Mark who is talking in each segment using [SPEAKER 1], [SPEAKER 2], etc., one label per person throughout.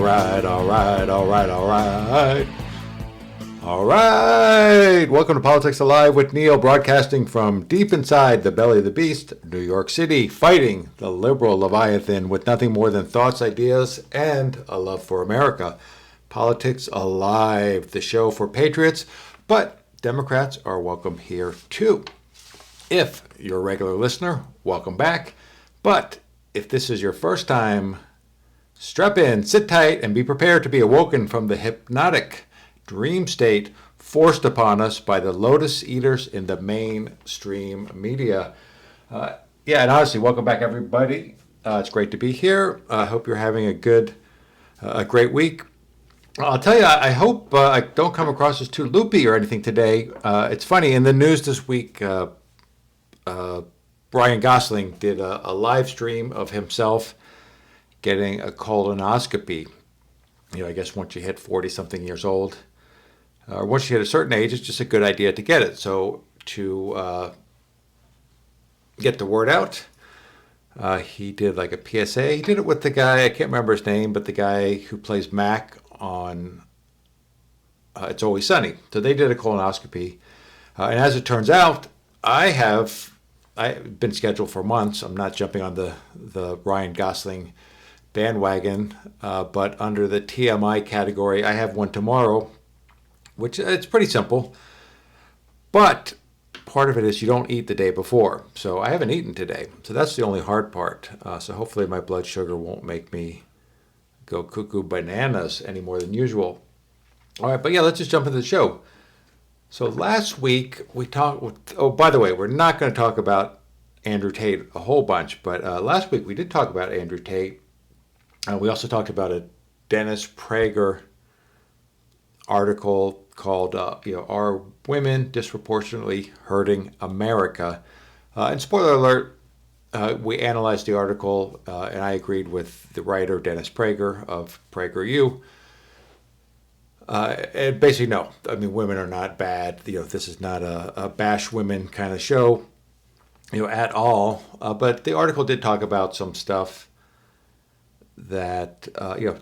[SPEAKER 1] right. All right. All right. Welcome to Politics Alive with Neil, broadcasting from deep inside the belly of the beast, New York City, fighting the liberal Leviathan with nothing more than thoughts, ideas, and a love for America. Politics Alive, the show for patriots, but Democrats are welcome here too. If you're a regular listener, welcome back. But if this is your first time, strap in, sit tight, and be prepared to be awoken from the hypnotic dream state forced upon us by the lotus eaters in the mainstream media. And honestly, welcome back, everybody. It's great to be here. I hope you're having a great week. I'll tell you, I hope I don't come across as too loopy or anything today. It's funny, in the news this week, Ryan Gosling did a live stream of himself getting a colonoscopy. I guess once you hit 40-something years old, or once you hit a certain age, it's just a good idea to get it. So to get the word out, he did like a PSA. He did it with the guy, I can't remember his name, but the guy who plays Mac on It's Always Sunny. So they did a colonoscopy. And as it turns out, I've been scheduled for months. I'm not jumping on the Ryan Gosling bandwagon, but under the TMI category, I have one tomorrow, which it's pretty simple. But part of it is you don't eat the day before. So I haven't eaten today. So that's the only hard part. So hopefully my blood sugar won't make me go cuckoo bananas any more than usual. All right, but yeah, let's just jump into the show. So last week we talked, by the way, we're not going to talk about Andrew Tate a whole bunch, but last week we did talk about Andrew Tate. We also talked about a Dennis Prager article called, Are Women Disproportionately Hurting America? And spoiler alert, we analyzed the article, and I agreed with the writer, Dennis Prager of PragerU. And basically, no. I mean, women are not bad. This is not a bash women kind of show, at all. But the article did talk about some stuff that,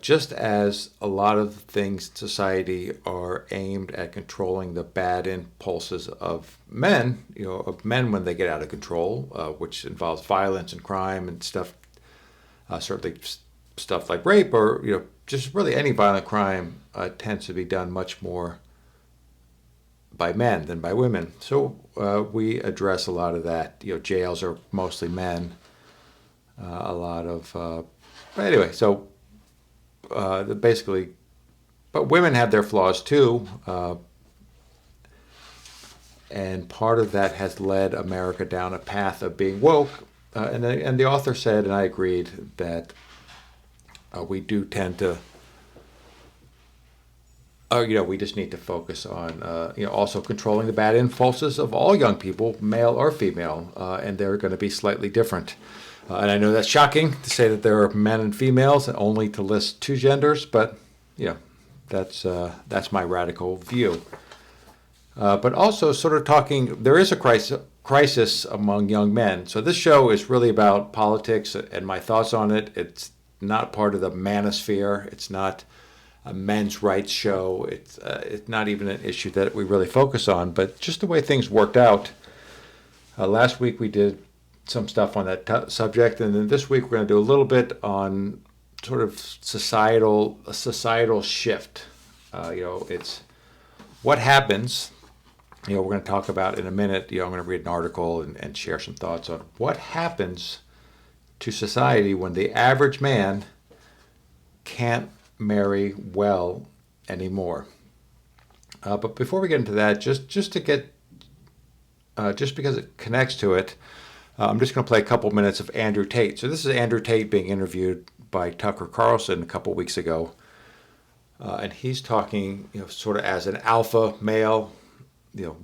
[SPEAKER 1] just as a lot of things in society are aimed at controlling the bad impulses of men, when they get out of control, which involves violence and crime and stuff, certainly stuff like rape or, just really any violent crime tends to be done much more by men than by women. So we address a lot of that. Jails are mostly men. Basically, but women have their flaws too. And part of that has led America down a path of being woke. And the author said, and I agreed, that we do tend to, we just need to focus on, also controlling the bad impulses of all young people, male or female, and they're going to be slightly different. And I know that's shocking to say that there are men and females, and only to list two genders, but that's my radical view. But also sort of talking, there is a crisis among young men. So this show is really about politics and my thoughts on it. It's not part of the manosphere. It's not a men's rights show. It's not even an issue that we really focus on, but just the way things worked out. Last week we did some stuff on that subject, and then this week we're going to do a little bit on sort of a societal shift. It's what happens. We're going to talk about in a minute. I'm going to read an article and share some thoughts on what happens to society when the average man can't marry well anymore. But before we get into that, just because it connects to it, I'm just going to play a couple minutes of Andrew Tate. So this is Andrew Tate being interviewed by Tucker Carlson a couple weeks ago, and he's talking, sort of as an alpha male,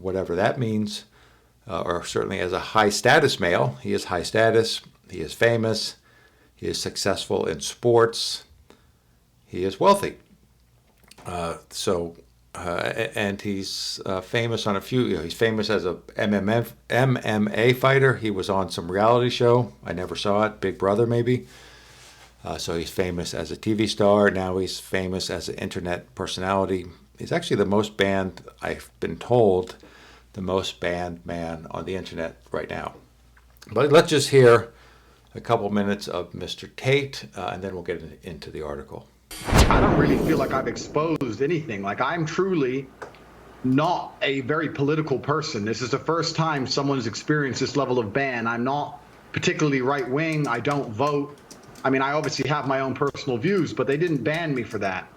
[SPEAKER 1] whatever that means, or certainly as a high status male. He is high status. He is famous. He is successful in sports. He is wealthy. And he's famous on a few. He's famous as a MMA fighter. He was on some reality show. I never saw it. Big Brother, maybe. So he's famous as a TV star. Now he's famous as an internet personality. He's actually the most banned, I've been told, the most banned man on the internet right now. But let's just hear a couple minutes of Mr. Tate, and then we'll get into the article.
[SPEAKER 2] I don't really feel like I've exposed anything. Like, I'm truly not a very political person. This is the first time someone's experienced this level of ban. I'm not particularly right-wing. I don't vote. I mean, I obviously have my own personal views, but they didn't ban me for that.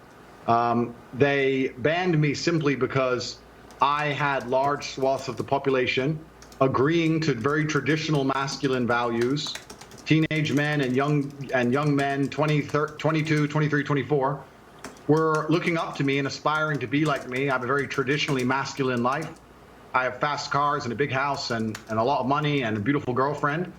[SPEAKER 2] They banned me simply because I had large swaths of the population agreeing to very traditional masculine values. Teenage men and young men, 22, 23, 24, were looking up to me and aspiring to be like me. I have a very traditionally masculine life. I have fast cars and a big house and a lot of money and a beautiful girlfriend.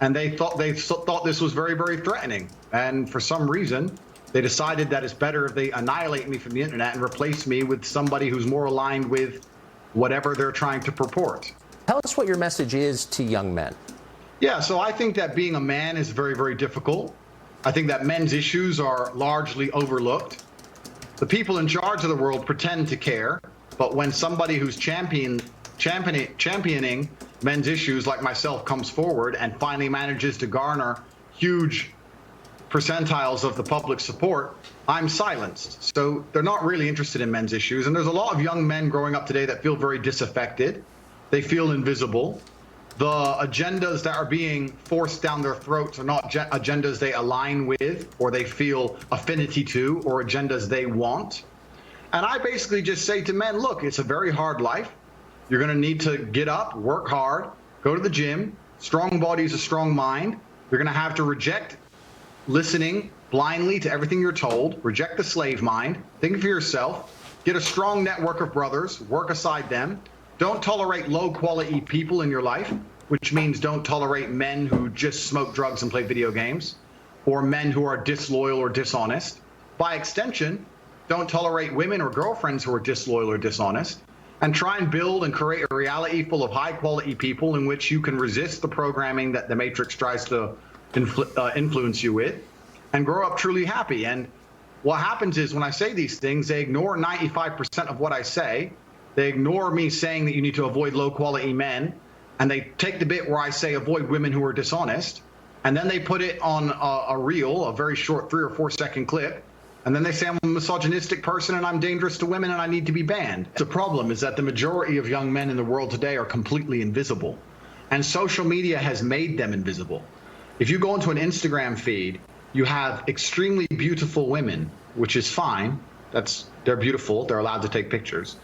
[SPEAKER 2] And they thought this was very, very threatening. And for some reason, they decided that it's better if they annihilate me from the internet and replace me with somebody who's more aligned with whatever they're trying to purport.
[SPEAKER 3] Tell us what your message is to young men.
[SPEAKER 2] Yeah, so I think that being a man is very, very difficult. I think that men's issues are largely overlooked. The people in charge of the world pretend to care, but when somebody who's championing men's issues like myself comes forward and finally manages to garner huge percentiles of the public support, I'm silenced. So they're not really interested in men's issues. And there's a lot of young men growing up today that feel very disaffected. They feel invisible. The agendas that are being forced down their throats are not agendas they align with or they feel affinity to or agendas they want. And I basically just say to men, look, it's a very hard life. You're going to need to get up, work hard, go to the gym. Strong body is a strong mind. You're going to have to reject listening blindly to everything you're told, reject the slave mind, think for yourself, get a strong network of brothers, work aside them. Don't tolerate low quality people in your life, which means don't tolerate men who just smoke drugs and play video games, or men who are disloyal or dishonest. By extension, don't tolerate women or girlfriends who are disloyal or dishonest, and try and build and create a reality full of high quality people in which you can resist the programming that the Matrix tries to influence you with, and grow up truly happy. And what happens is when I say these things, they ignore 95% of what I say. They ignore me saying that you need to avoid low quality men, and they take the bit where I say avoid women who are dishonest, and then they put it on a reel, a very short 3 or 4 second clip, and then they say I'm a misogynistic person and I'm dangerous to women and I need to be banned. The problem is that the majority of young men in the world today are completely invisible, and social media has made them invisible. If you go into an Instagram feed, you have extremely beautiful women, which is fine. They're beautiful, they're allowed to take pictures.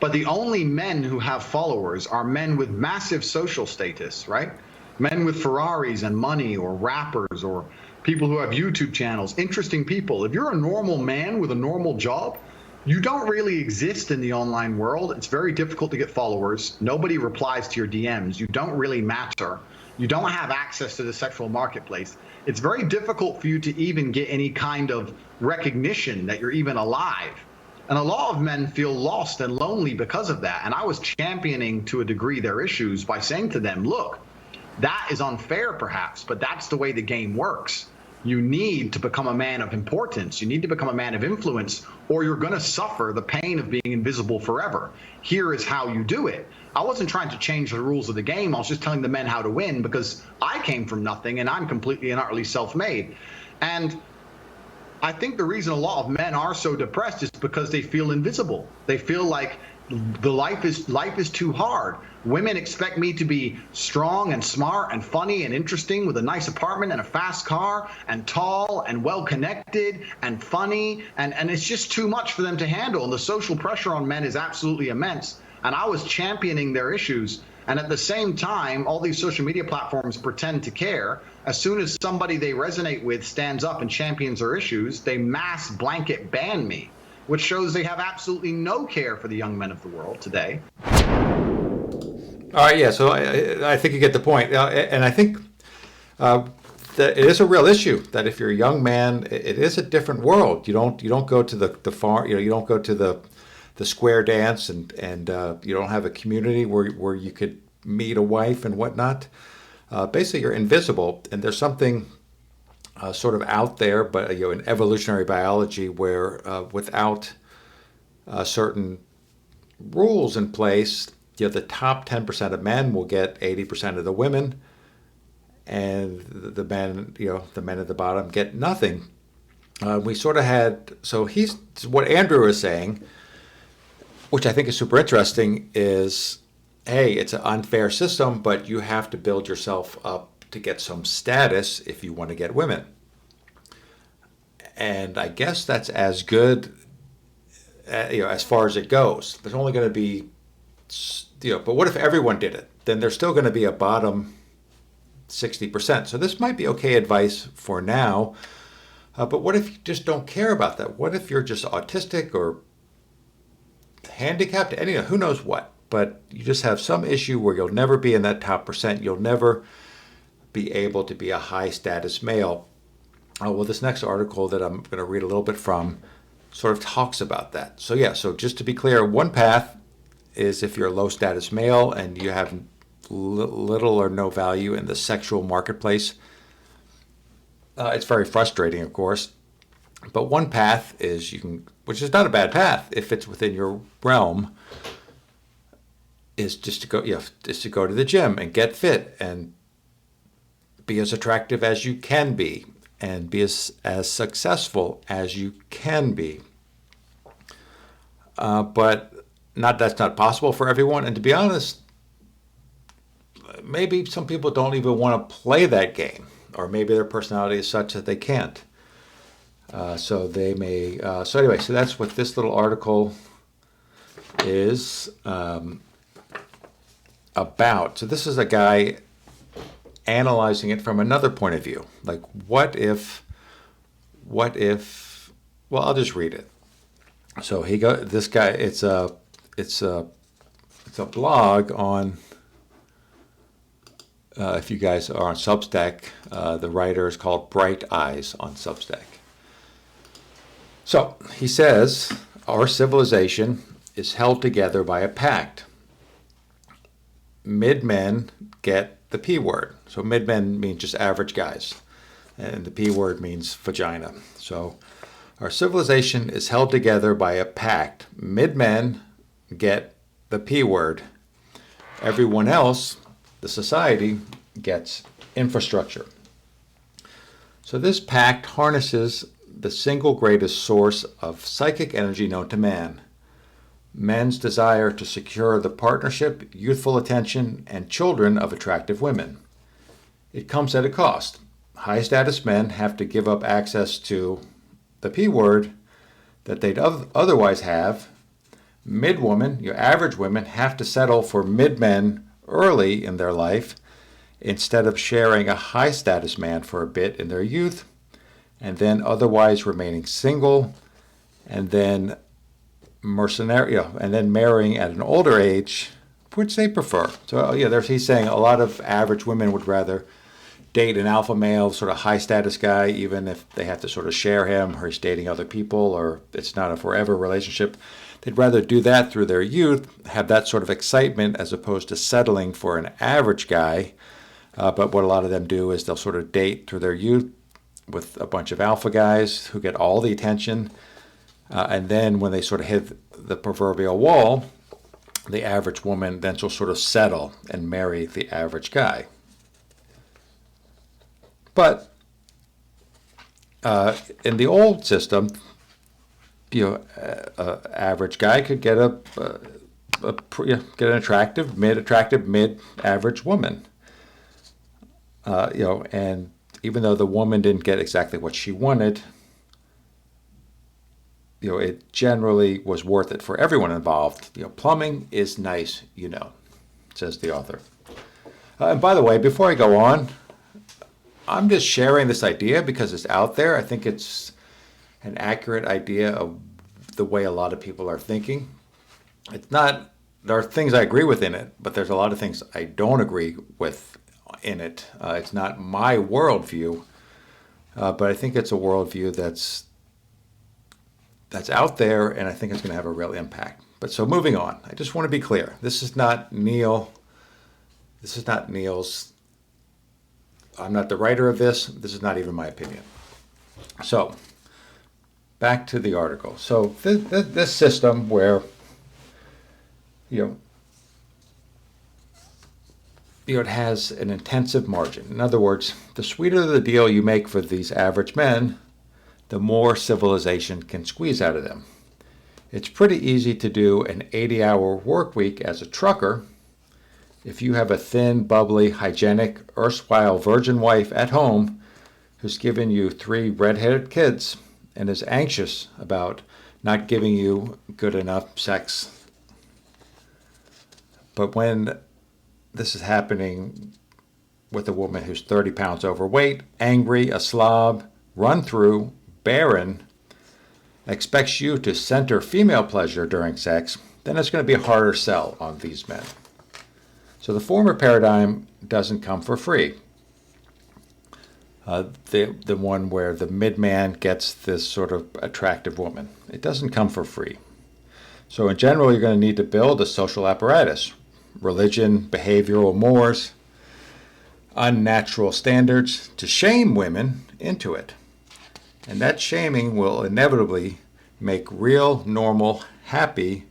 [SPEAKER 2] But the only men who have followers are men with massive social status, right? Men with Ferraris and money, or rappers, or people who have YouTube channels, interesting people. If you're a normal man with a normal job, you don't really exist in the online world. It's very difficult to get followers. Nobody replies to your DMs. You don't really matter. You don't have access to the sexual marketplace. It's very difficult for you to even get any kind of recognition that you're even alive. And a lot of men feel lost and lonely because of that. And I was championing to a degree their issues by saying to them, look, that is unfair perhaps, but that's the way the game works. You need to become a man of importance. You need to become a man of influence, or you're going to suffer the pain of being invisible forever. Here is how you do it. I wasn't trying to change the rules of the game. I was just telling the men how to win, because I came from nothing and I'm completely and utterly self-made. And I think the reason a lot of men are so depressed is because they feel invisible. They feel like the life is too hard. Women expect me to be strong and smart and funny and interesting with a nice apartment and a fast car and tall and well connected and funny, and it's just too much for them to handle. And the social pressure on men is absolutely immense. And I was championing their issues. And at the same time, all these social media platforms pretend to care. As soon as somebody they resonate with stands up and champions their issues, they mass blanket ban me, which shows they have absolutely no care for the young men of the world today.
[SPEAKER 1] All right, yeah, so I think you get the point. And I think that it is a real issue that if you're a young man, it is a different world. You don't go to the farm, you don't go to the square dance, and you don't have a community where you could meet a wife and whatnot. Basically, you're invisible, and there's something sort of out there, but in evolutionary biology, where without certain rules in place, the top 10% of men will get 80% of the women, and the men, the men at the bottom get nothing. We sort of had, so what Andrew is saying, which I think is super interesting, is, hey, it's an unfair system, but you have to build yourself up to get some status if you want to get women. And I guess that's as good, as far as it goes. There's only going to be, but what if everyone did it? Then there's still going to be a bottom 60%. So this might be okay advice for now. But what if you just don't care about that? What if you're just autistic or handicapped? Who knows what? But you just have some issue where you'll never be in that top percent. You'll never be able to be a high status male. Well, this next article that I'm going to read a little bit from sort of talks about that. So just to be clear, one path is if you're a low status male and you have little or no value in the sexual marketplace. It's very frustrating, of course. But one path is which is not a bad path if it's within your realm, is just to go to the gym and get fit and be as attractive as you can be and be as successful as you can be. But that's not possible for everyone. And to be honest, maybe some people don't even want to play that game, or maybe their personality is such that they can't. So they may. So that's what this little article is about. So this is a guy analyzing it from another point of view. Like, what if? Well, I'll just read it. So this guy. It's a blog on. If you guys are on Substack, the writer is called Bright Eyes on Substack. So he says, our civilization is held together by a pact. Mid-men get the P word. So mid-men means just average guys. And the P word means vagina. So our civilization is held together by a pact. Mid-men get the P word. Everyone else, the society, gets infrastructure. So this pact harnesses the single greatest source of psychic energy known to man: men's desire to secure the partnership, youthful attention, and children of attractive women. It comes at a cost. High status men have to give up access to the P word that they'd otherwise have. Mid-women, your average women, have to settle for mid-men early in their life instead of sharing a high status man for a bit in their youth, and then otherwise remaining single, and then and then marrying at an older age, which they prefer. So he's saying a lot of average women would rather date an alpha male, sort of high status guy, even if they have to sort of share him, or he's dating other people, or it's not a forever relationship. They'd rather do that through their youth, have that sort of excitement, as opposed to settling for an average guy. But what a lot of them do is they'll sort of date through their youth with a bunch of alpha guys who get all the attention. And then when they sort of hit the proverbial wall, the average woman then will sort of settle and marry the average guy. But in the old system, average guy could get get an attractive mid-average woman. And even though the woman didn't get exactly what she wanted, it generally was worth it for everyone involved. Plumbing is nice, says the author. And by the way, before I go on, I'm just sharing this idea because it's out there. I think it's an accurate idea of the way a lot of people are thinking. There are things I agree with in it, but there's a lot of things I don't agree with in it. It's not my worldview, but I think it's a worldview that's out there, and I think it's going to have a real impact. But so moving on, I just want to be clear. This is not Neil's I'm not the writer of this. This is not even my opinion. So, back to the article. So, this system where, you know, it has an intensive margin. In other words, the sweeter the deal you make for these average men, the more civilization can squeeze out of them. It's pretty easy to do an 80-hour work week as a trucker if you have a thin, bubbly, hygienic, erstwhile virgin wife at home who's given you 3 red-headed kids and is anxious about not giving you good enough sex. But when this is happening with a woman who's 30 pounds overweight, angry, a slob, run through, barren, expects you to center female pleasure during sex, then it's going to be a harder sell on these men. So the former paradigm doesn't come for free. The one where the mid-man gets this sort of attractive woman. It doesn't come for free. So in general, you're going to need to build a social apparatus. Religion, behavioral mores, unnatural standards to shame women into it. And that shaming will inevitably make real, normal, happy,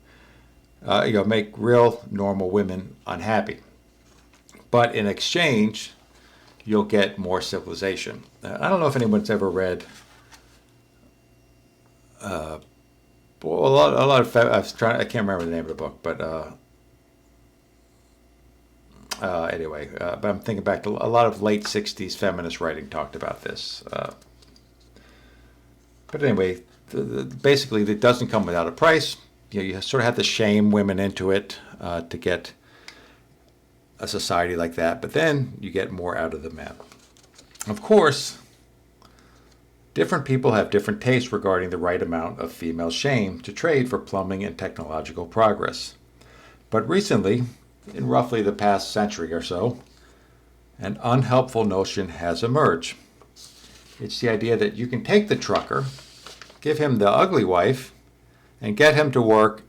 [SPEAKER 1] make real, normal women unhappy. But in exchange, you'll get more civilization. I don't know if anyone's ever read a lot of. I can't remember the name of the book, but anyway. But I'm thinking back to a lot of late '60s feminist writing talked about this. But anyway, basically, it doesn't come without a price. You sort of have to shame women into it to get a society like that. But then you get more out of the men. Of course, different people have different tastes regarding the right amount of female shame to trade for plumbing and technological progress. But recently, in roughly the past century or so, an unhelpful notion has emerged. It's the idea that you can take the trucker, give him the ugly wife, and get him to work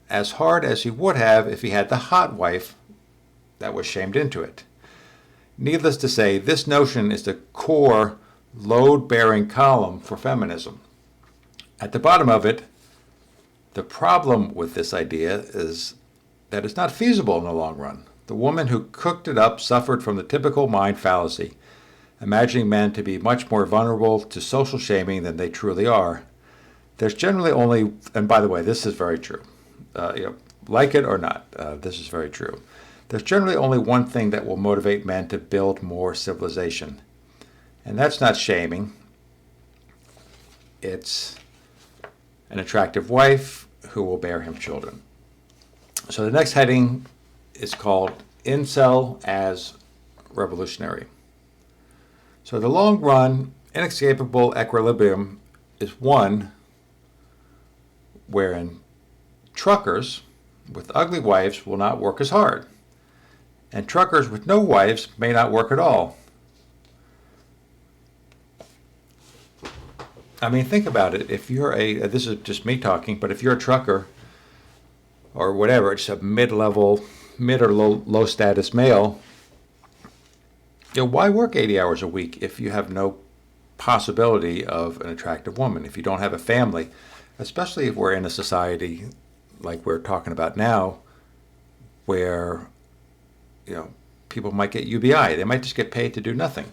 [SPEAKER 1] as hard as he would have if he had the hot wife that was shamed into it. Needless to say, this notion is the core load-bearing column for feminism. At the bottom of it, the problem with this idea is that it's not feasible in the long run. The woman who cooked it up suffered from the typical mind fallacy, imagining men to be much more vulnerable to social shaming than they truly are. There's generally only, and by the way, this is very true, like it or not, this is very true. There's generally only one thing that will motivate men to build more civilization, and that's not shaming. It's an attractive wife who will bear him children. So the next heading is called Incel as Revolutionary. So the long run, inescapable equilibrium is one wherein truckers with ugly wives will not work as hard, and truckers with no wives may not work at all. I mean, think about it. If you're this is just me talking, but if you're a trucker or whatever, it's a mid or low status male, why work 80 hours a week if you have no possibility of an attractive woman, if you don't have a family, especially if we're in a society like we're talking about now, where people might get UBI. They might just get paid to do nothing.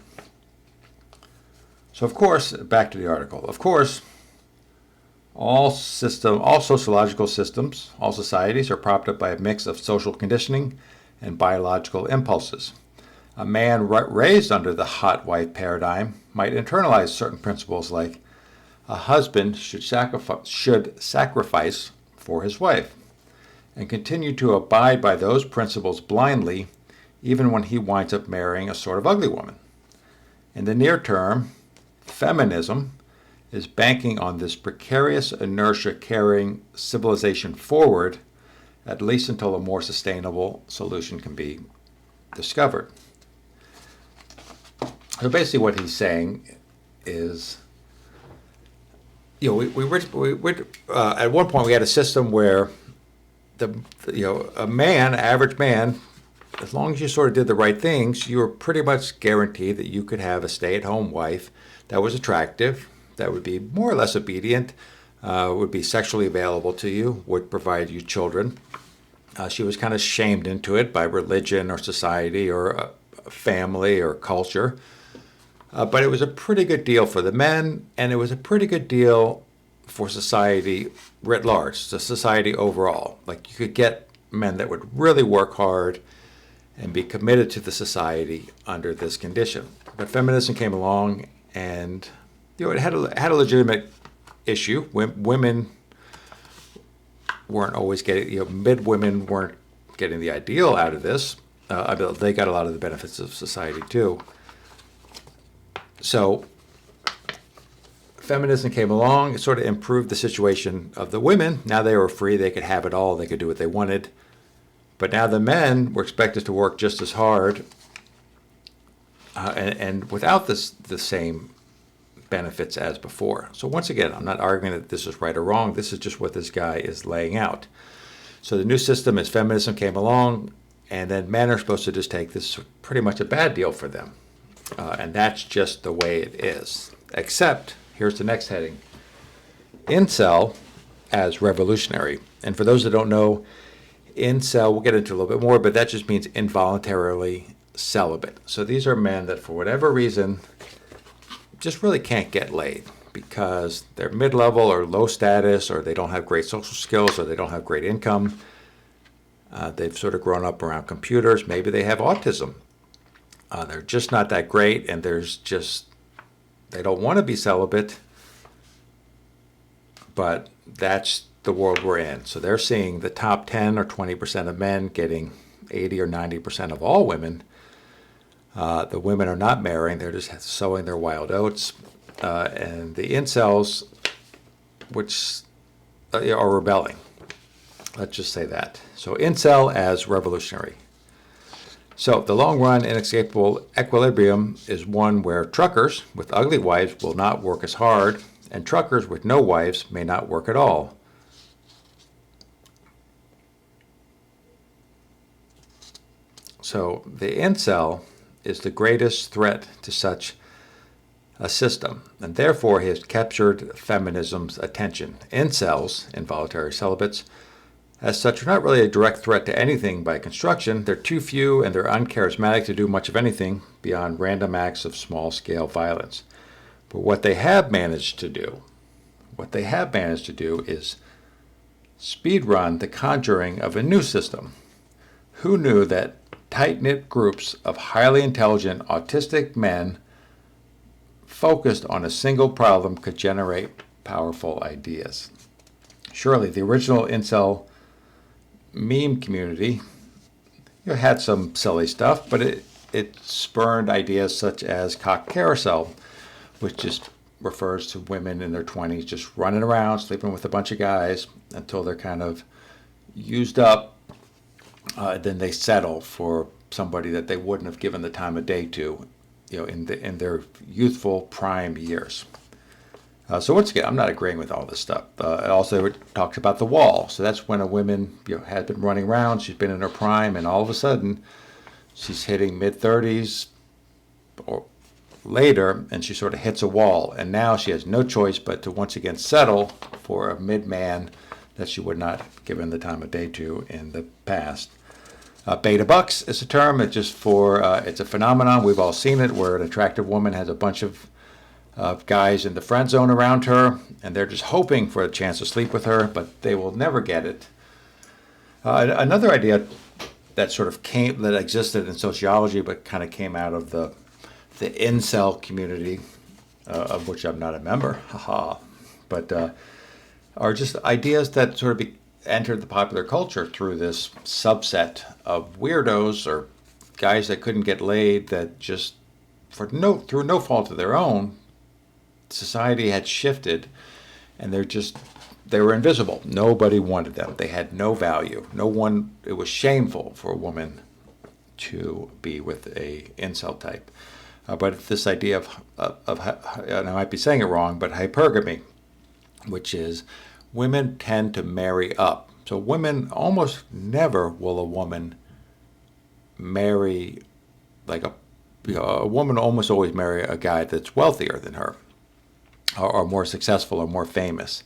[SPEAKER 1] So of course, back to the article. Of course, all sociological systems, all societies are propped up by a mix of social conditioning and biological impulses. A man raised under the hot wife paradigm might internalize certain principles like a husband should sacrifice for his wife and continue to abide by those principles blindly even when he winds up marrying a sort of ugly woman. In the near term, feminism is banking on this precarious inertia carrying civilization forward, at least until a more sustainable solution can be discovered. So basically what he's saying is, at one point we had a system where average man as long as you sort of did the right things, you were pretty much guaranteed that you could have a stay-at-home wife that was attractive, that would be more or less obedient, would be sexually available to you, would provide you children. She was kind of shamed into it by religion or society or family or culture. But it was a pretty good deal for the men, and it was a pretty good deal for society writ large, the society overall. Like, you could get men that would really work hard and be committed to the society under this condition. But feminism came along, and it had a legitimate issue. Women weren't always getting, mid women weren't getting the ideal out of this. They got a lot of the benefits of society too. So feminism came along, it sort of improved the situation of the women. Now they were free, they could have it all, they could do what they wanted. But now the men were expected to work just as hard and without the same benefits as before. So once again, I'm not arguing that this is right or wrong. This is just what this guy is laying out. So the new system is feminism came along, and then men are supposed to just take this pretty much a bad deal for them. And that's just the way it is. Except, here's the next heading. Incel as revolutionary. And for those that don't know, incel, we'll get into a little bit more, but that just means involuntarily celibate. So these are men that for whatever reason just really can't get laid because they're mid-level or low status, or they don't have great social skills, or they don't have great income. They've sort of grown up around computers. Maybe they have autism. They're just not that great, and they don't want to be celibate, but that's the world we're in. So they're seeing the top 10 or 20% of men getting 80 or 90% of all women. The women are not marrying, they're just sowing their wild oats. And the incels, which are rebelling. Let's just say that. So incel as revolutionary. So the long-run inescapable equilibrium is one where truckers with ugly wives will not work as hard, and truckers with no wives may not work at all. So the incel is the greatest threat to such a system, and therefore he has captured feminism's attention. Incels, involuntary celibates, as such, are not really a direct threat to anything by construction. They're too few and they're uncharismatic to do much of anything beyond random acts of small-scale violence. But what they have managed to do is speedrun the conjuring of a new system. Who knew that tight-knit groups of highly intelligent autistic men focused on a single problem could generate powerful ideas? Surely the original incel meme community had some silly stuff, but it spurned ideas such as cock carousel, which just refers to women in their 20s just running around, sleeping with a bunch of guys until they're kind of used up. Then they settle for somebody that they wouldn't have given the time of day to, in their youthful prime years. So once again, I'm not agreeing with all this stuff. Also, it talks about the wall. So that's when a woman had been running around, she's been in her prime, and all of a sudden, she's hitting mid-30s or later, and she sort of hits a wall. And now she has no choice but to once again settle for a mid-man that she would not have given the time of day to in the past. Beta bucks is a term. It's just it's a phenomenon. We've all seen it, where an attractive woman has a bunch of guys in the friend zone around her, and they're just hoping for a chance to sleep with her, but they will never get it. Another idea that existed in sociology, but kind of came out of the incel community, of which I'm not a member, but are just ideas that sort of entered the popular culture through this subset of weirdos or guys that couldn't get laid, that just through no fault of their own, society had shifted, and they were invisible. Nobody wanted them. They had no value. It was shameful for a woman to be with a incel type. But this idea of, and I might be saying it wrong, but hypergamy, which is women tend to marry up. So almost never will a woman marry like a woman almost always marry a guy that's wealthier than her, or more successful, or more famous,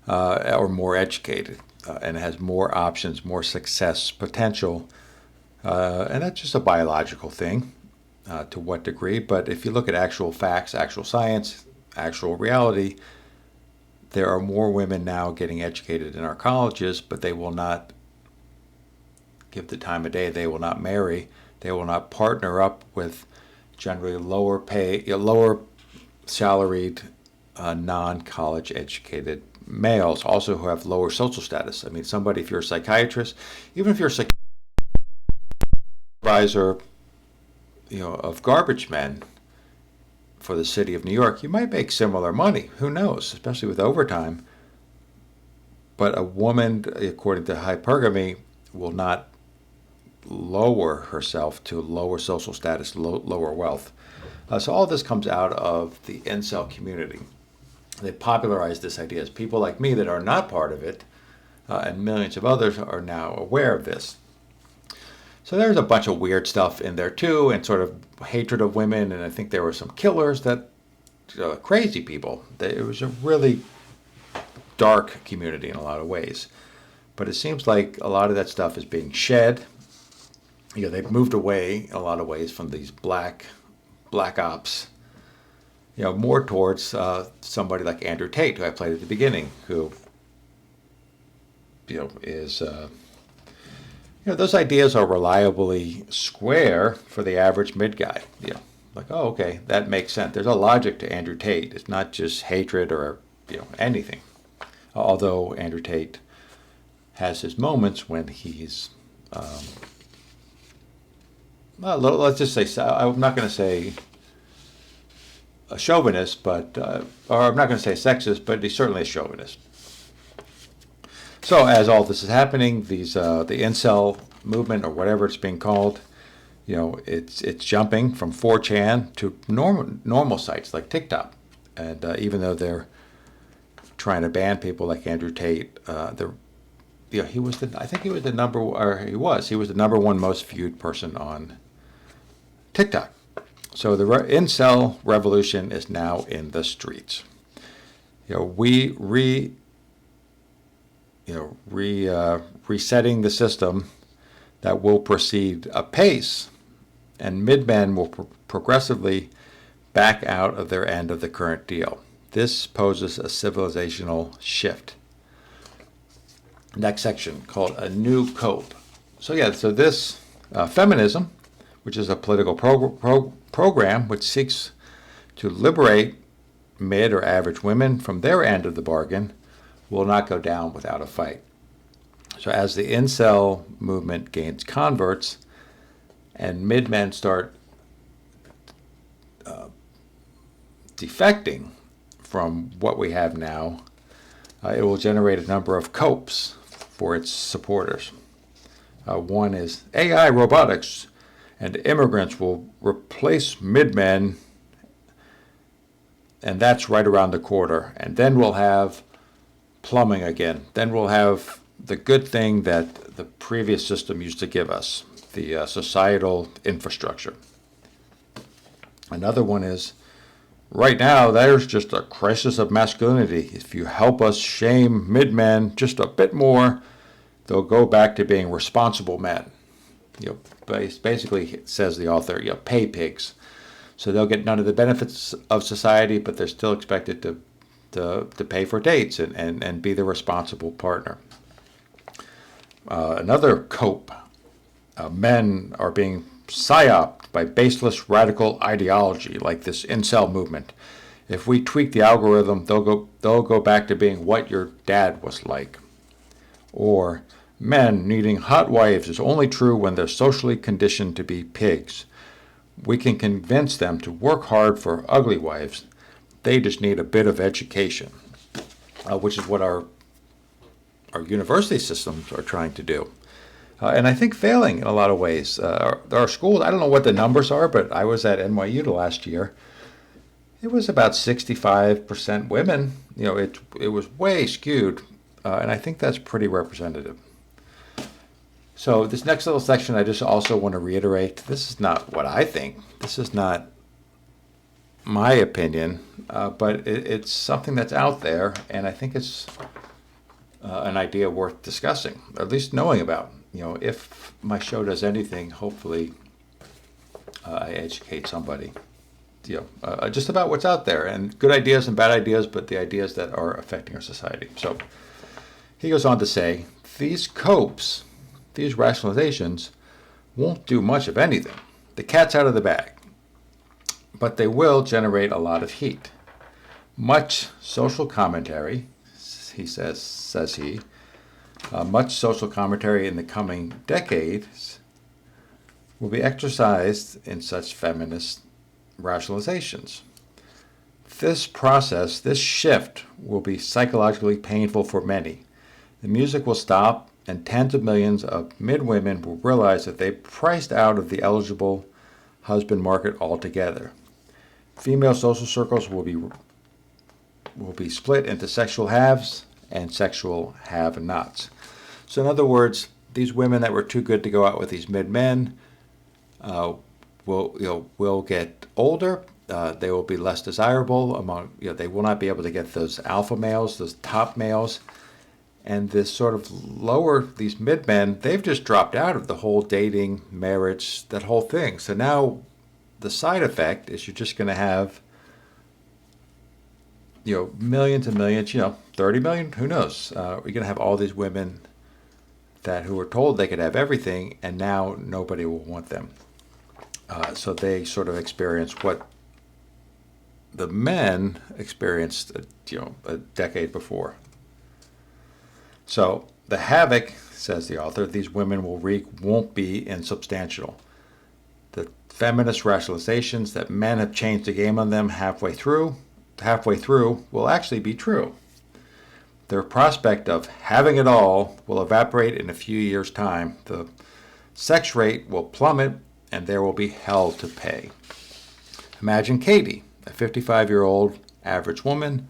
[SPEAKER 1] or more educated, and has more options, more success potential. And that's just a biological thing, to what degree. But if you look at actual facts, actual science, actual reality, there are more women now getting educated in our colleges, but they will not give the time of day. They will not marry. They will not partner up with generally lower pay, lower salaried, non-college educated males, also who have lower social status. I mean, somebody, if you're a psychiatrist, even if you're a supervisor, of garbage men for the city of New York, you might make similar money. Who knows? Especially with overtime. But a woman, according to hypergamy, will not lower herself to lower social status, lower wealth. So all this comes out of the incel community. They popularized this idea as people like me that are not part of it, and millions of others are now aware of this. So there's a bunch of weird stuff in there too, and sort of hatred of women, and I think there were some killers that, crazy people. It was a really dark community in a lot of ways. But it seems like a lot of that stuff is being shed. They've moved away in a lot of ways from these black ops, more towards somebody like Andrew Tate, who I played at the beginning, who, is, those ideas are reliably square for the average mid guy. Like, oh, okay, that makes sense. There's a logic to Andrew Tate. It's not just hatred or, anything. Although Andrew Tate has his moments when he's, well, let's just say, I'm not going to say a chauvinist, but, or I'm not going to say sexist, but he's certainly a chauvinist. So as all this is happening, the incel movement, or whatever it's being called, it's jumping from 4chan to normal sites like TikTok. And even though they're trying to ban people like Andrew Tate, he was the number one most viewed person on TikTok. So the incel revolution is now in the streets. Resetting the system that will proceed apace, and mid-men will progressively back out of their end of the current deal. This poses a civilizational shift. Next section, called A New Cope. So this feminism, which is a political program which seeks to liberate mid or average women from their end of the bargain, will not go down without a fight. So as the incel movement gains converts and mid-men start defecting from what we have now, it will generate a number of copes for its supporters. One is AI, robotics, and immigrants will replace mid-men, and that's right around the corner. And then we'll have plumbing again. Then we'll have the good thing that the previous system used to give us, the societal infrastructure. Another one is, right now, there's just a crisis of masculinity. If you help us shame mid-men just a bit more, they'll go back to being responsible men. Basically, says the author, pay pigs. So they'll get none of the benefits of society, but they're still expected to pay for dates and be the responsible partner. Another cope. Men are being psyoped by baseless radical ideology like this incel movement. If we tweak the algorithm, they'll go back to being what your dad was like. Or men needing hot wives is only true when they're socially conditioned to be pigs. We can convince them to work hard for ugly wives. They just need a bit of education, which is what our university systems are trying to do. And I think failing in a lot of ways. Our schools, I don't know what the numbers are, but I was at NYU last year. It was about 65% women. It was way skewed, and I think that's pretty representative. So this next little section, I just also want to reiterate, this is not what I think. This is not my opinion, but it's something that's out there, and I think it's an idea worth discussing, or at least knowing about. If my show does anything, hopefully I educate somebody, just about what's out there, and good ideas and bad ideas, but the ideas that are affecting our society. So he goes on to say, these copes, these rationalizations, won't do much of anything. The cat's out of the bag. But they will generate a lot of heat. Much social commentary, he says he, much social commentary in the coming decades will be exercised in such feminist rationalizations. This process, this shift, will be psychologically painful for many. The music will stop, and tens of millions of midwomen will realize that they priced out of the eligible husband market altogether. Female social circles will be split into sexual haves and sexual have-nots. So in other words, these women that were too good to go out with these mid-men will get older. They will be less desirable among. They will not be able to get those alpha males, those top males, and this sort of these mid-men. They've just dropped out of the whole dating, marriage, that whole thing. So now the side effect is you're just going to have, millions and millions, 30 million, who knows? You're going to have all these women who were told they could have everything, and now nobody will want them. So they sort of experience what the men experienced, a decade before. So the havoc, says the author, these women will wreak won't be insubstantial. The feminist rationalizations that men have changed the game on them halfway through will actually be true. Their prospect of having it all will evaporate in a few years' time. The sex rate will plummet, and there will be hell to pay. Imagine Katie, a 55-year-old average woman,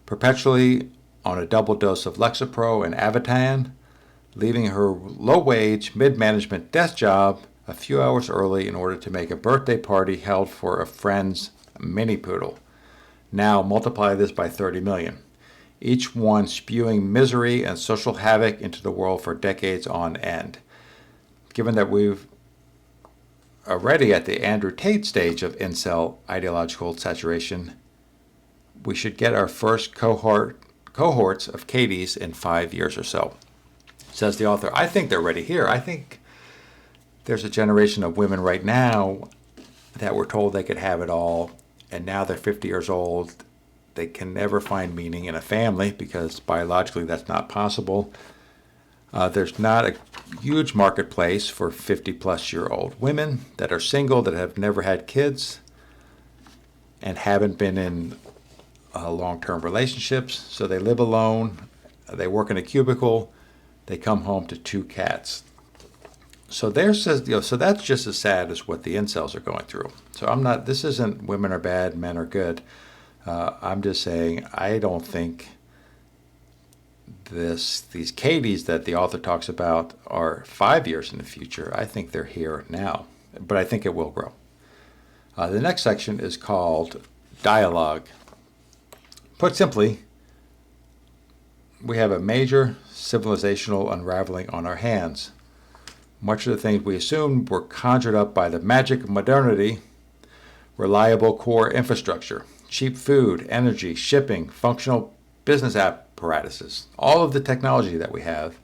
[SPEAKER 1] perpetually on a double dose of Lexapro and Avitan, leaving her low-wage, mid-management desk job a few hours early in order to make a birthday party held for a friend's mini poodle. Now multiply this by 30 million. Each one spewing misery and social havoc into the world for decades on end. Given that we've already at the Andrew Tate stage of incel ideological saturation, we should get our first cohorts of Katies in 5 years or so. Says the author, I think they're already here. I think there's a generation of women right now that were told they could have it all, and now they're 50 years old. They can never find meaning in a family because biologically that's not possible. There's not a huge marketplace for 50-plus-year-old women that are single, that have never had kids, and haven't been in long-term relationships. So they live alone, they work in a cubicle, they come home to 2 cats. So so that's just as sad as what the incels are going through. So this isn't women are bad, men are good. I'm just saying I don't think these Katies that the author talks about are 5 years in the future. I think they're here now, but I think it will grow. The next section is called Dialogue. Put simply, we have a major civilizational unraveling on our hands. Much of the things we assumed were conjured up by the magic of modernity, reliable core infrastructure, cheap food, energy, shipping, functional business apparatuses, all of the technology that we have,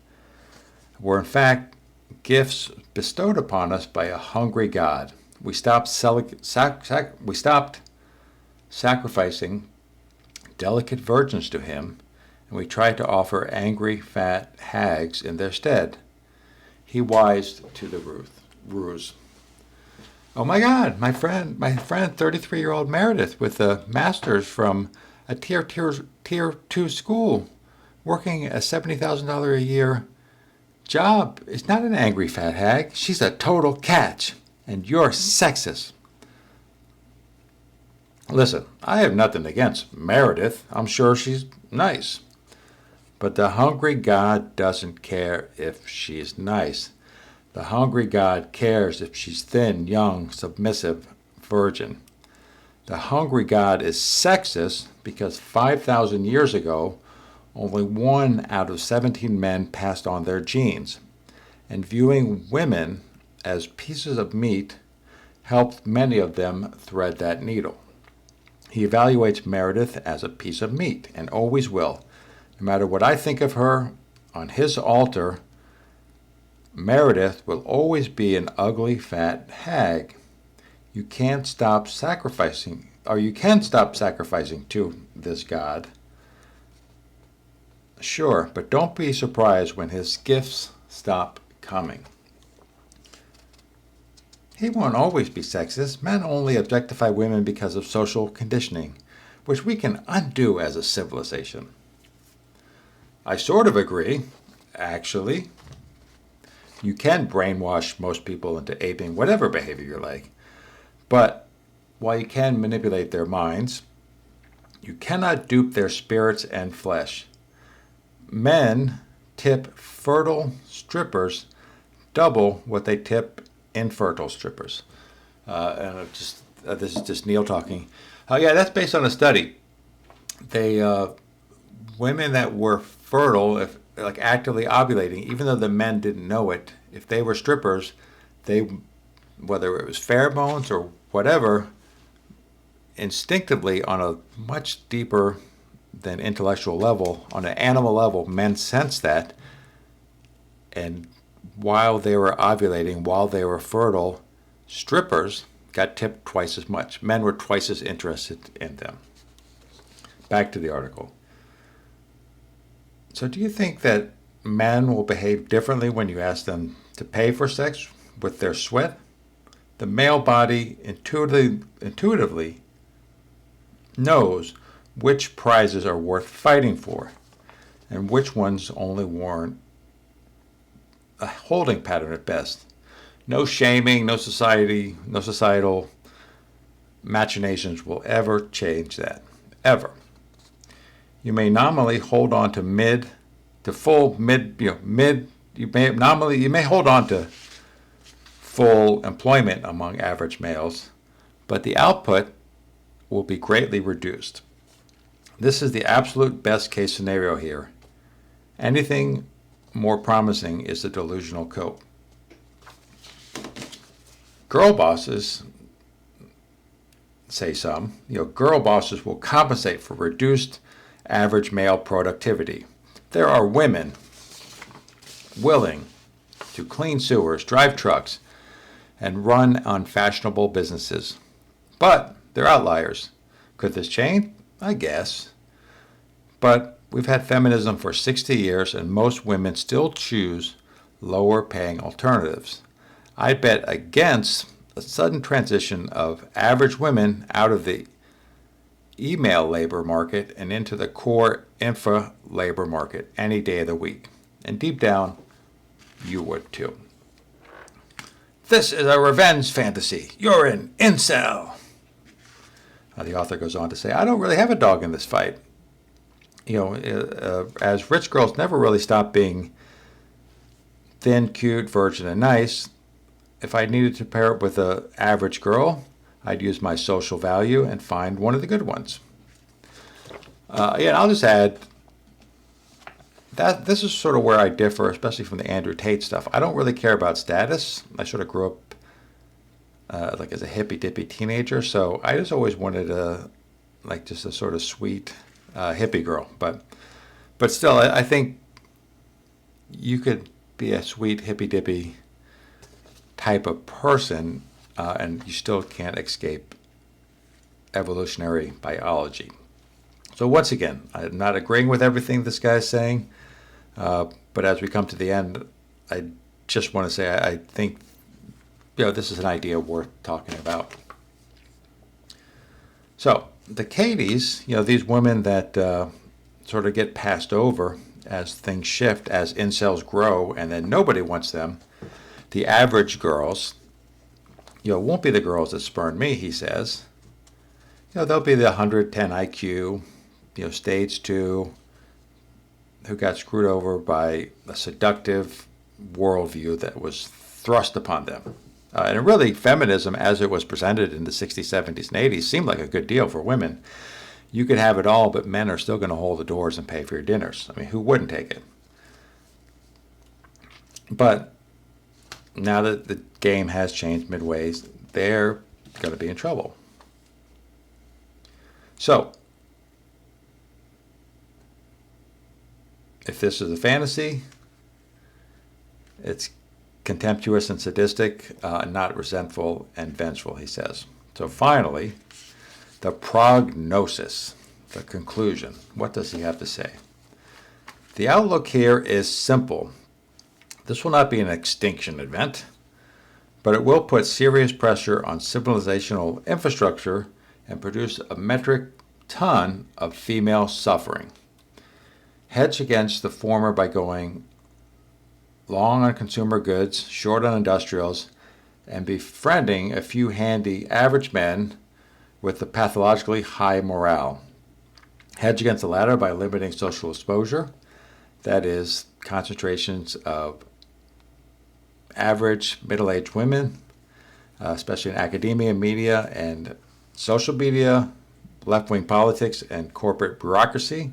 [SPEAKER 1] were in fact gifts bestowed upon us by a hungry God. We stopped sacrificing delicate virgins to him, and we tried to offer angry, fat hags in their stead. He wised to the ruse. Oh my God, my friend, 33-year-old Meredith with a master's from a tier 2 school, working a $70,000 a year job, is not an angry fat hag. She's a total catch, and you're sexist. Listen, I have nothing against Meredith. I'm sure she's nice. But the hungry God doesn't care if she's nice. The hungry God cares if she's thin, young, submissive, virgin. The hungry God is sexist because 5,000 years ago, only 1 out of 17 men passed on their genes. And viewing women as pieces of meat helped many of them thread that needle. He evaluates Meredith as a piece of meat and always will. No matter what I think of her, on his altar, Meredith will always be an ugly, fat hag. You can't stop sacrificing, or you can stop sacrificing to this God. Sure, but don't be surprised when his gifts stop coming. He won't always be sexist. Men only objectify women because of social conditioning, which we can undo as a civilization. I sort of agree, actually. You can brainwash most people into aping whatever behavior you like. But while you can manipulate their minds, you cannot dupe their spirits and flesh. Men tip fertile strippers double what they tip infertile strippers. This is just Neil talking. Yeah, that's based on a study. Women that were fertile, if like actively ovulating, even though the men didn't know it, if they were strippers, whether it was pheromones or whatever, instinctively on a much deeper than intellectual level, on an animal level, men sensed that, and while they were ovulating, while they were fertile, strippers got tipped twice as much. Men were twice as interested in them. Back to the article. So do you think that men will behave differently when you ask them to pay for sex with their sweat? The male body intuitively knows which prizes are worth fighting for and which ones only warrant a holding pattern at best. No shaming, no societal machinations will ever change that. Ever. You may nominally hold on to you may hold on to full employment among average males, but the output will be greatly reduced. This is the absolute best case scenario here. Anything more promising is the delusional cope. Girl bosses, say some, girl bosses will compensate for reduced average male productivity. There are women willing to clean sewers, drive trucks, and run unfashionable businesses. But they're outliers. Could this change? I guess. But we've had feminism for 60 years, and most women still choose lower paying alternatives. I bet against a sudden transition of average women out of the email labor market and into the core infra labor market any day of the week. And deep down, you would too. This is a revenge fantasy. You're an incel. The author goes on to say, I don't really have a dog in this fight. As rich girls never really stop being thin, cute, virgin, and nice, if I needed to pair it with an average girl, I'd use my social value and find one of the good ones. I'll just add that this is sort of where I differ, especially from the Andrew Tate stuff. I don't really care about status. I sort of grew up as a hippy-dippy teenager, so I just always wanted just a sort of sweet hippie girl. But still, I think you could be a sweet hippy-dippy type of person, and you still can't escape evolutionary biology. So once again, I'm not agreeing with everything this guy's saying, but as we come to the end, I just want to say I think this is an idea worth talking about. So the Katies, these women that sort of get passed over as things shift, as incels grow, and then nobody wants them. The average girls, won't be the girls that spurn me, he says. They'll be the 110 IQ, stage 2, who got screwed over by a seductive worldview that was thrust upon them. And really, feminism, as it was presented in the 60s, 70s, and 80s, seemed like a good deal for women. You could have it all, but men are still going to hold the doors and pay for your dinners. I mean, who wouldn't take it? But now that the game has changed midways, they're going to be in trouble. So, if this is a fantasy, it's contemptuous and sadistic, not resentful and vengeful, he says. So finally, the prognosis, the conclusion. What does he have to say? The outlook here is simple. This will not be an extinction event, but it will put serious pressure on civilizational infrastructure and produce a metric ton of female suffering. Hedge against the former by going long on consumer goods, short on industrials, and befriending a few handy average men with a pathologically high morale. Hedge against the latter by limiting social exposure, that is, concentrations of average middle-aged women, especially in academia, media, and social media, left-wing politics, and corporate bureaucracy,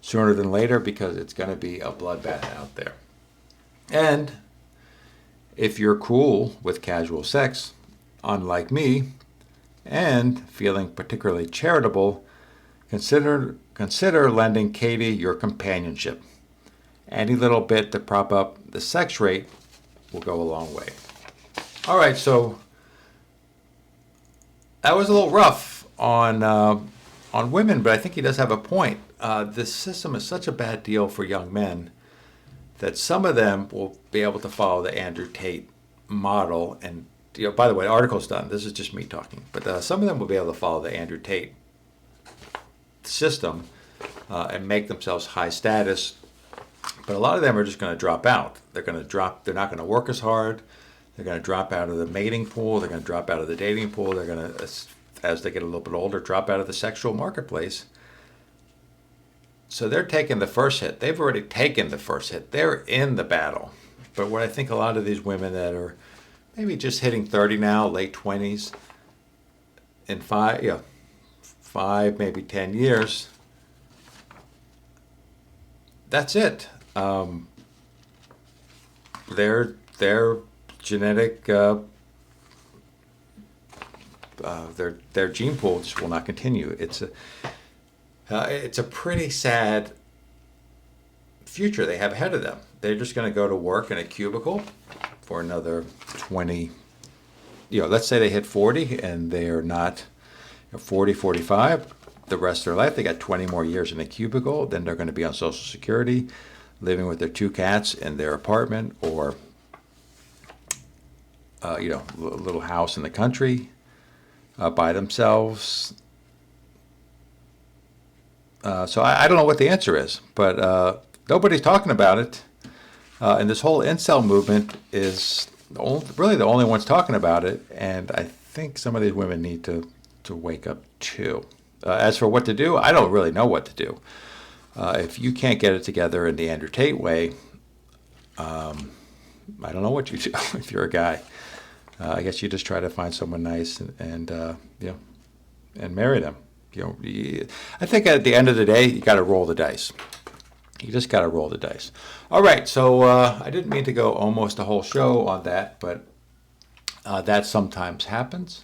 [SPEAKER 1] sooner than later, because it's going to be a bloodbath out there. And if you're cool with casual sex, unlike me, and feeling particularly charitable, consider lending Katie your companionship. Any little bit to prop up the sex rate will go a long way. All right, so that was a little rough on women, but I think he does have a point. This system is such a bad deal for young men that some of them will be able to follow the Andrew Tate model. And, by the way, the article's done. This is just me talking. But some of them will be able to follow the Andrew Tate system and make themselves high status. But a lot of them are just going to drop out. They're not going to work as hard. They're going to drop out of the mating pool. They're going to drop out of the dating pool. They're going to, as they get a little bit older, drop out of the sexual marketplace. So they're taking the first hit. They've already taken the first hit. They're in the battle. But what I think a lot of these women that are maybe just hitting 30 now, late 20s, in 5, maybe 10 years, that's it. Their genetic, their gene pool just will not continue. It's a pretty sad future they have ahead of them. They're just going to go to work in a cubicle for another 20, let's say they hit 40 and they're not 40, 45 the rest of their life. They got 20 more years in a cubicle. Then they're going to be on Social Security, living with their 2 cats in their apartment or, a little house in the country by themselves. So I don't know what the answer is, but nobody's talking about it. And this whole incel movement is really the only ones talking about it. And I think some of these women need to wake up too. As for what to do, I don't really know what to do. If you can't get it together in the Andrew Tate way, I don't know what you do if you're a guy. I guess you just try to find someone nice and marry them. I think at the end of the day, you got to roll the dice. You just got to roll the dice. All right, so I didn't mean to go almost a whole show on that, but that sometimes happens.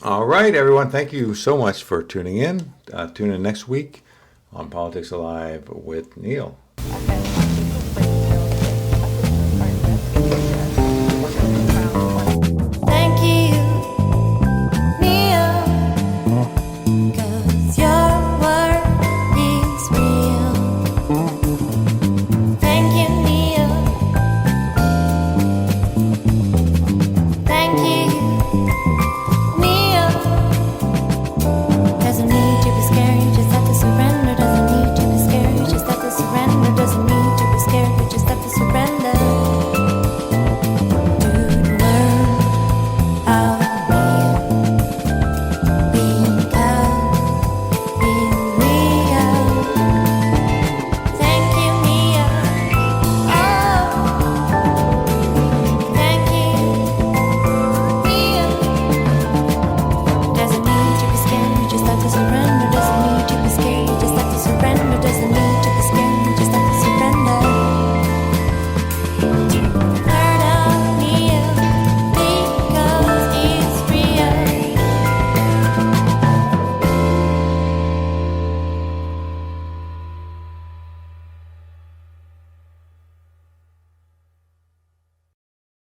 [SPEAKER 1] All right, everyone, thank you so much for tuning in. Tune in next week on Politics Alive with Neil.